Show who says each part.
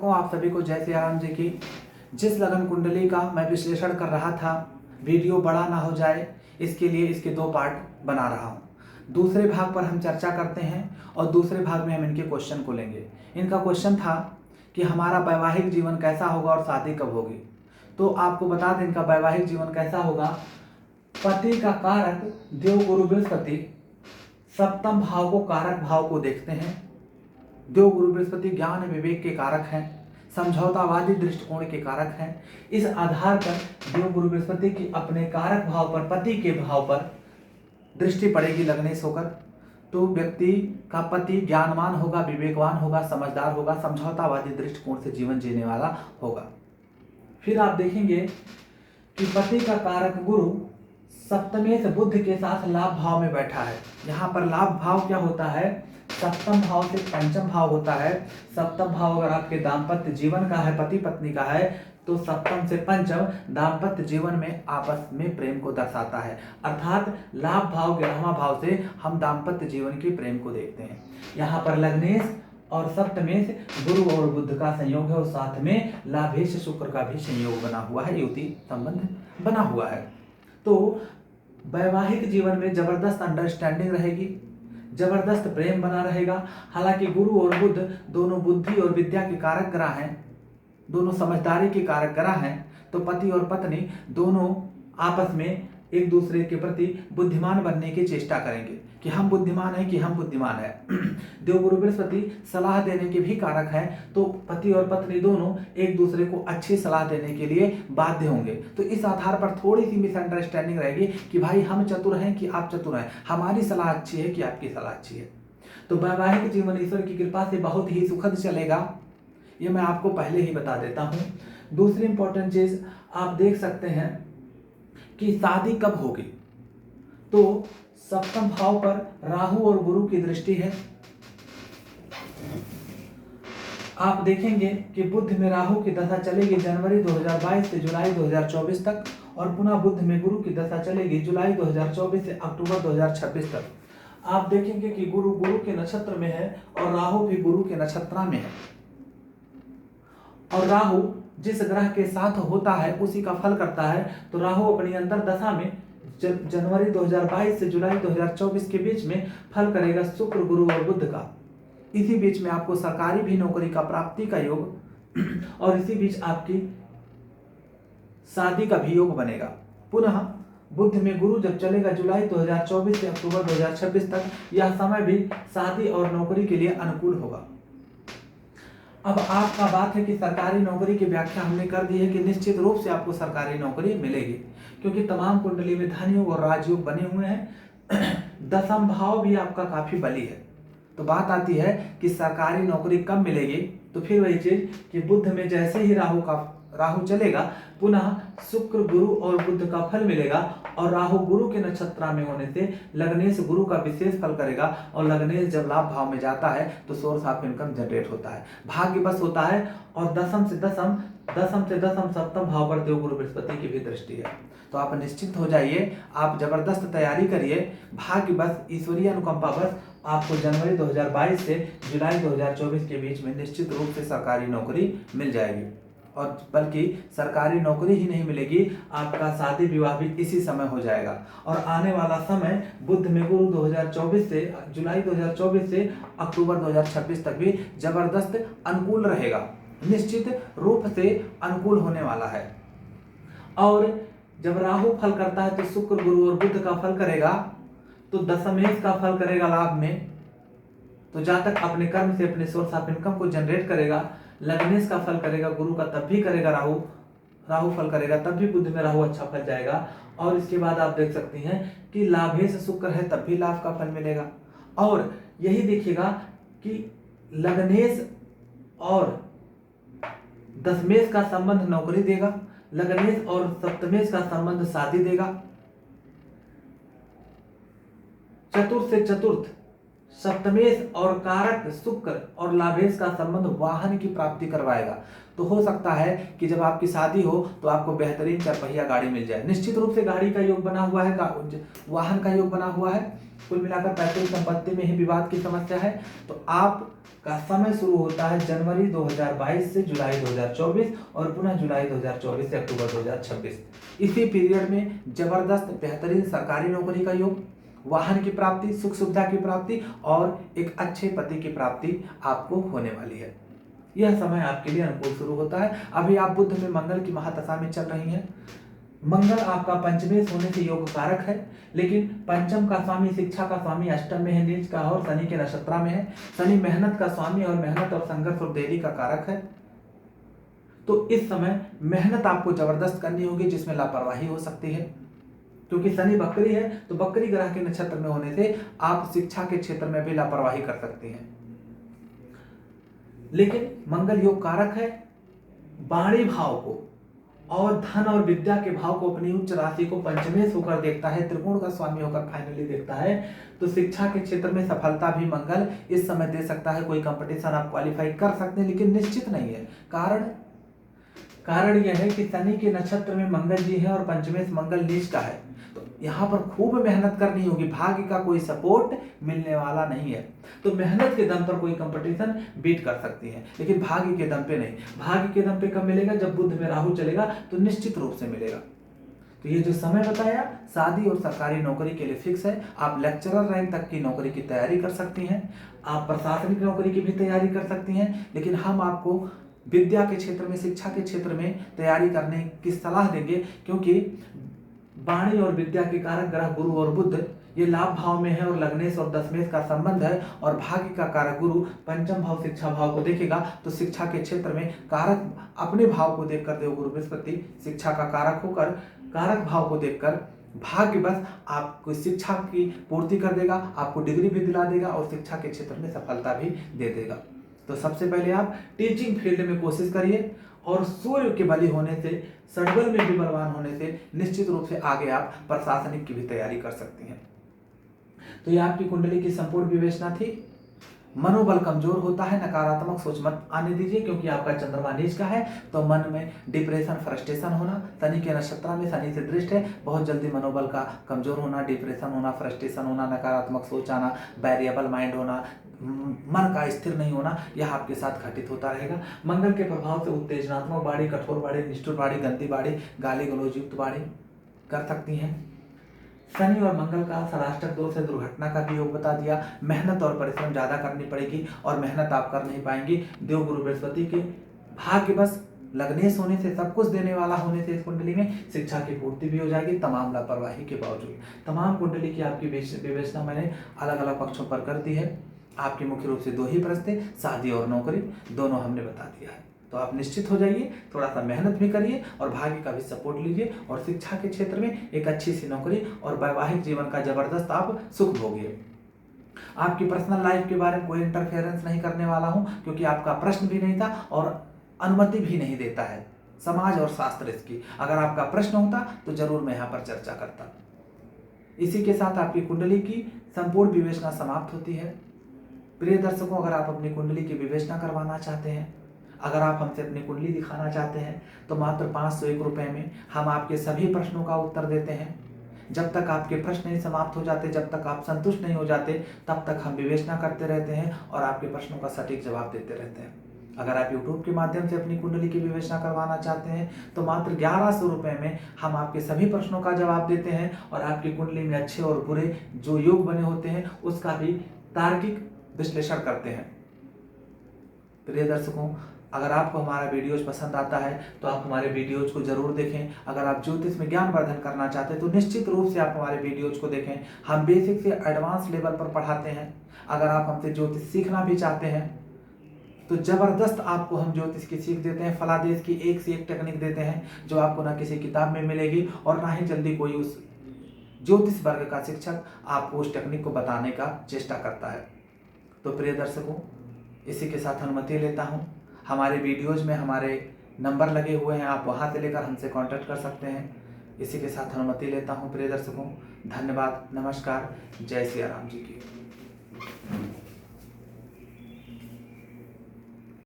Speaker 1: दर्शकों, आप सभी को जय श्री राम जी की। जिस लगन कुंडली का मैं विश्लेषण कर रहा था, वीडियो बड़ा ना हो जाए इसके लिए इसके 2 पार्ट बना रहा हूँ। दूसरे भाग पर हम चर्चा करते हैं और दूसरे भाग में हम इनके क्वेश्चन को लेंगे। इनका क्वेश्चन था कि हमारा वैवाहिक जीवन कैसा होगा और शादी कब होगी। तो आपको बता दें इनका वैवाहिक जीवन कैसा होगा। पति का कारक देवगुरु बृहस्पति सप्तम भाव को कारक भाव को देखते हैं। देवगुरु बृहस्पति ज्ञान विवेक के कारक हैं, समझौतावादी दृष्टिकोण के कारक हैं। इस आधार पर देवगुरु बृहस्पति की अपने कारक भाव पर, पति के भाव पर दृष्टि पड़ेगी लग्नेश होकर, तो व्यक्ति का पति ज्ञानवान होगा, विवेकवान होगा, समझदार होगा, समझौतावादी दृष्टिकोण से जीवन जीने वाला होगा। फिर आप देखेंगे कि पति का कारक गुरु सप्तमेश बुध के साथ लाभ भाव में बैठा है। यहाँ पर लाभ भाव क्या होता है, सप्तम भाव से पंचम भाव होता है। सप्तम भाव अगर आपके दाम्पत्य जीवन का है, पति पत्नी का है, तो सप्तम से पंचम दाम्पत्य जीवन में आपस में प्रेम को दर्शाता है। अर्थात लाभ भाव 11वां भाव से हम दाम्पत्य जीवन के प्रेम को देखते हैं। यहाँ पर लग्नेश और सप्तमेश गुरु और बुध का संयोग है और साथ में लाभेश शुक्र का भी संयोग बना हुआ है, युति संबंध बना हुआ है। तो वैवाहिक जीवन में जबरदस्त अंडरस्टैंडिंग रहेगी, जबरदस्त प्रेम बना रहेगा। हालांकि गुरु और बुध दोनों बुद्धि और विद्या के कारक ग्रह हैं, दोनों समझदारी के कारक ग्रह हैं, तो पति और पत्नी दोनों आपस में एक दूसरे के प्रति बुद्धिमान बनने की चेष्टा करेंगे कि हम बुद्धिमान हैं, कि हम बुद्धिमान हैं। देवगुरु बृहस्पति सलाह देने के भी कारक हैं, तो पति और पत्नी दोनों एक दूसरे को अच्छी सलाह देने के लिए बाध्य होंगे। तो इस आधार पर थोड़ी सी मिसअंडरस्टैंडिंग रहेगी कि भाई हम चतुर हैं कि आप चतुर हैं, हमारी सलाह अच्छी है कि आपकी सलाह अच्छी है। तो वैवाहिक जीवन ईश्वर की कृपा से बहुत ही सुखद चलेगा, ये मैं आपको पहले ही बता देता हूँ। दूसरी इंपॉर्टेंट चीज आप देख सकते हैं कि शादी कब होगी। तो सप्तम भाव पर राहु और गुरु की दृष्टि है। आप देखेंगे कि बुध में राहु की दशा चलेगी जनवरी 2022 से जुलाई 2024 तक, और पुनः बुध में गुरु की दशा चलेगी जुलाई 2024 से अक्टूबर 2026 तक। आप देखेंगे कि गुरु के नक्षत्र में है और राहु भी गुरु के नक्षत्र में है, और राहु जिस ग्रह के साथ होता है उसी का फल करता है। तो राहु अपनी अंतर दशा में जनवरी 2022 से जुलाई 2024 के बीच में फल करेगा शुक्र, गुरु और बुध का। इसी बीच में आपको सरकारी भी नौकरी का प्राप्ति का योग और इसी बीच आपकी शादी का भी योग बनेगा। पुनः बुध में गुरु जब चलेगा जुलाई 2024 से अक्टूबर 2026 तक, यह समय भी शादी और नौकरी के लिए अनुकूल होगा। अब आपका बात है कि सरकारी नौकरी की व्याख्या हमने कर दी है कि निश्चित रूप से आपको सरकारी नौकरी मिलेगी, क्योंकि तमाम कुंडली में धन योग और राजयोग बने हुए हैं। दशम भाव भी आपका काफी बली है। तो बात आती है कि सरकारी नौकरी कब मिलेगी, तो फिर वही चीज कि बुध में जैसे ही राहु चलेगा, पुनः शुक्र, गुरु और बुध का फल मिलेगा, और राहु गुरु के नक्षत्र में होने से लग्नेश गुरु का विशेष फल करेगा, और लग्नेश जब लाभ भाव में जाता है तो सोर्स ऑफ इनकम जनरेट होता है, भाग्य बस होता है। और दसम से दसम सप्तम भाव पर देवगुरु बृहस्पति की भी दृष्टि है। तो आप निश्चिंत हो जाइए, आप जबरदस्त तैयारी करिए, भाग्य बस, ईश्वरीय अनुकंपा बस, आपको जनवरी 2022 से जुलाई 2024 के बीच में निश्चित रूप से सरकारी नौकरी मिल जाएगी। और बल्कि सरकारी नौकरी ही नहीं मिलेगी, आपका शादी विवाह भी इसी समय हो जाएगा। और आने वाला समय बुध में गुरु 2024 से जुलाई 2024 से अक्टूबर 2026 तक भी जबरदस्त अनुकूल रहेगा, निश्चित रूप से अनुकूल होने वाला है। और जब राहु फल करता है तो शुक्र, गुरु और बुध का फल करेगा, तो दशमेश का फल करेगा लाभ में, तो जहां तक अपने कर्म से अपने सोर्स ऑफ इनकम को जनरेट करेगा। लग्नेश का फल करेगा गुरु का, तब भी करेगा राहु फल करेगा, तब भी बुध में राहु अच्छा फल जाएगा। और इसके बाद आप देख सकते हैं कि लाभेश शुक्र है, तब भी लाभ का फल मिलेगा। और यही देखिएगा कि लग्नेश और दशमेश का संबंध नौकरी देगा, लग्नेश और सप्तमेश का संबंध शादी देगा, चतुर्थ से चतुर्थ सप्तमेश और कारक शुक्र और लाभेश का संबंध वाहन की प्राप्ति करवाएगा। तो हो सकता है कि जब आपकी शादी हो तो आपको बेहतरीन 4 पहिया गाड़ी मिल जाए। निश्चित रूप से गाड़ी का योग बना हुआ है, वाहन का योग बना हुआ है। कुल मिलाकर पैतृक संपत्ति में ही विवाद की समस्या है। तो आपका समय शुरू होता है जनवरी 2022 से जुलाई 2024 और पुनः जुलाई 2024 से अक्टूबर 2026। इसी पीरियड में जबरदस्त बेहतरीन सरकारी नौकरी का योग, वाहन की प्राप्ति, सुख सुविधा की प्राप्ति और एक अच्छे पति की प्राप्ति आपको होने वाली है। यह समय आपके लिए अनुकूल शुरू होता है। अभी आप बुध में मंगल की महादशा में चल रही हैं। मंगल आपका पंचमेश होने से योग कारक है, लेकिन पंचम का स्वामी, शिक्षा का स्वामी अष्टम में है नीच का, और शनि के नक्षत्र में है। शनि मेहनत का स्वामी और मेहनत और संघर्ष और देरी का कारक है। तो इस समय मेहनत आपको जबरदस्त करनी होगी, जिसमें लापरवाही हो सकती है, क्योंकि शनि बकरी है। तो बकरी ग्रह के नक्षत्र में होने से आप शिक्षा के क्षेत्र में भी लापरवाही कर सकते हैं। लेकिन मंगल योग कारक है वाणी भाव को, और धन और विद्या के भाव को, अपनी उच्च राशि को पंचमेश होकर देखता है, त्रिकोण का स्वामी होकर फाइनली देखता है। तो शिक्षा के क्षेत्र में सफलता भी मंगल इस समय दे सकता है। कोई कंपटीशन आप क्वालिफाई कर सकते हैं, लेकिन निश्चित नहीं है। कारण यह है कि शनि के नक्षत्र में मंगल जी है और पंचमेश मंगल नीच का है। तो यहाँ पर खूब मेहनत करनी होगी, भाग्य का कोई सपोर्ट मिलने वाला नहीं है। तो मेहनत के दम पर कोई कंपटीशन बीट कर सकती है, लेकिन भाग्य के दम पे नहीं। भाग्य के दम पे कब मिलेगा? जब बुध में राहु चलेगा, तो निश्चित रूप से मिलेगा। तो ये जो समय बताया शादी और सरकारी नौकरी के लिए फिक्स है। आप लेक्चरर रैंक तक की नौकरी की तैयारी कर सकती हैं, आप प्रशासनिक नौकरी की भी तैयारी कर सकती हैं, लेकिन हम आपको विद्या के क्षेत्र में, शिक्षा के क्षेत्र में तैयारी करने की सलाह देंगे, क्योंकि वाणी और विद्या के कारक ग्रह गुरु और बुध ये लाभ भाव में है और लग्नेश और दशमेश का संबंध है, और भाग्य का कारक गुरु पंचम भाव शिक्षा भाव को देखेगा। तो शिक्षा के क्षेत्र में कारक अपने भाव को देखकर देवगुरु बृहस्पति शिक्षा का कारक होकर कारक भाव को देखकर भाग्य बस आपको शिक्षा की पूर्ति कर देगा, आपको डिग्री भी दिला देगा और शिक्षा के क्षेत्र में सफलता भी दे देगा। तो सबसे पहले आप टीचिंग फील्ड में कोशिश करिए, और सूर्य के बली होने से, सड़बल में भी बलवान होने से निश्चित रूप से आगे आप प्रशासनिक की भी तैयारी कर सकती हैं। तो ये आपकी कुंडली की संपूर्ण विवेचना थी। मनोबल कमजोर होता है, नकारात्मक सोच मत आने दीजिए, क्योंकि आपका चंद्रमा नीच का है। तो मन में डिप्रेशन, फ्रस्ट्रेशन होना, शनि के नक्षत्र में शनि से दृष्ट है, बहुत जल्दी मनोबल का कमजोर होना, डिप्रेशन होना, फ्रस्ट्रेशन होना, नकारात्मक सोच आना, वेरिएबल माइंड होना, मन का स्थिर नहीं होना, यह आपके साथ घटित होता रहेगा। मंगल के प्रभाव से उत्तेजनात्मक वाणी, कठोर वाणी, निष्ठुर वाणी, गंदी वाणी, गाली गलौज युक्त वाणी कर सकती हैं। शनि और मंगल का षडाष्टक दोष है, दुर्घटना का भी योग बता दिया। मेहनत और परिश्रम ज्यादा करनी पड़ेगी, और मेहनत आप कर नहीं पाएंगी। देवगुरु बृहस्पति के भाग्य बस लग्नेश होने से, सब कुछ देने वाला होने से इस कुंडली में शिक्षा की पूर्ति भी हो जाएगी, तमाम लापरवाही के बावजूद। तमाम कुंडली की आपकी विवेचना मैंने अलग अलग पक्षों पर कर दी है। आपके मुख्य रूप से 2 ही प्रश्न थे, शादी और नौकरी, दोनों हमने बता दिया है। तो आप निश्चित हो जाइए, थोड़ा सा मेहनत भी करिए और भाग्य का भी सपोर्ट लीजिए, और शिक्षा के क्षेत्र में एक अच्छी सी नौकरी और वैवाहिक जीवन का जबरदस्त आप सुख भोगिए। आपकी पर्सनल लाइफ के बारे में कोई इंटरफेरेंस नहीं करने वाला हूं, क्योंकि आपका प्रश्न भी नहीं था और अनुमति भी नहीं देता है समाज और शास्त्र इसकी। अगर आपका प्रश्न होता तो जरूर मैं यहाँ पर चर्चा करता। इसी के साथ आपकी कुंडली की संपूर्ण विवेचना समाप्त होती है। प्रिय दर्शकों, अगर आप अपनी कुंडली की विवेचना करवाना चाहते हैं, अगर आप हमसे अपनी कुंडली दिखाना चाहते हैं, तो मात्र 501 रुपये में हम आपके सभी प्रश्नों का उत्तर देते हैं। जब तक आपके प्रश्न नहीं समाप्त हो जाते, जब तक आप संतुष्ट नहीं हो जाते, तब तक हम विवेचना करते रहते हैं और आपके प्रश्नों का सटीक जवाब देते रहते हैं। अगर आप YouTube के माध्यम से अपनी कुंडली की विवेचना करवाना चाहते हैं, तो मात्र 1100 रुपये में हम आपके सभी प्रश्नों का जवाब देते हैं, और आपकी कुंडली में अच्छे और बुरे जो योग बने होते हैं उसका भी तार्किक विश्लेषण करते हैं। प्रिय दर्शकों, अगर आपको हमारा वीडियोज पसंद आता है तो आप हमारे वीडियोज को जरूर देखें। अगर आप ज्योतिष में ज्ञानवर्धन करना चाहते हैं तो निश्चित रूप से आप हमारे वीडियोज को देखें। हम बेसिक से एडवांस लेवल पर पढ़ाते हैं। अगर आप हमसे ज्योतिष सीखना भी चाहते हैं तो जबरदस्त आपको हम ज्योतिष की सीख देते हैं। फलादेश की एक से एक टेक्निक देते हैं, जो आपको ना किसी किताब में मिलेगी और ना ही जल्दी कोई उस ज्योतिष वर्ग का शिक्षक आपको उस टेक्निक को बताने का चेष्टा करता है। तो प्रिय दर्शकों, इसी के साथ अनुमति लेता हूँ। हमारे वीडियोज में हमारे नंबर लगे हुए हैं, आप वहाँ से लेकर हमसे कांटेक्ट कर सकते हैं। इसी के साथ अनुमति लेता हूँ प्रिय दर्शकों। धन्यवाद, नमस्कार, जय सिया राम जी की।